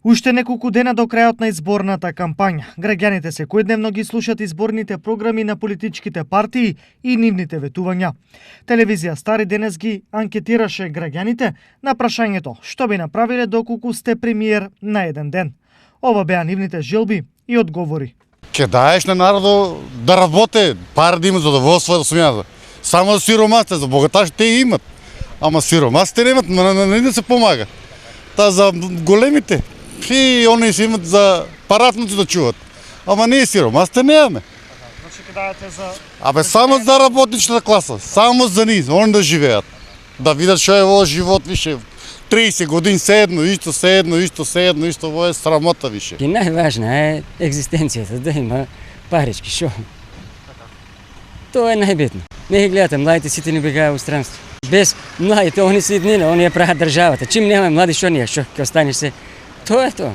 Уште неколку дена до крајот на изборната кампања, граѓаните секојдневно ги слушат изборните програми на политичките партии и нивните ветувања. Телевизија Стари денес ги анкетираше граѓаните на прашањето што би направиле доколку сте премиер на еден ден. Ова беа нивните желби и одговори. Ќе даеш на народот да работи, пари да има задоволство да смеат. Само сиромасите, за богаташите имат. Ама сиромасите немат, не да се помага. Та за големите, и они си имат за паратници да чуват. Ама ние сиромасите немаме. Значи ќе даете за... Абе само за работничната класа, само за низ, они да живеат. Да видат што е во живот више. 30 години седно, исто, во е срамота више. И најважна е екзистенцијата, да има парички, шо? Тоа е најбитно. Не ги гледате, младите сите ни бегаат во странство. Без младите, они се иднина, они ја прават државата. Чим нема млади, шо ние, шо ќе останеш се? Тоа е тоа.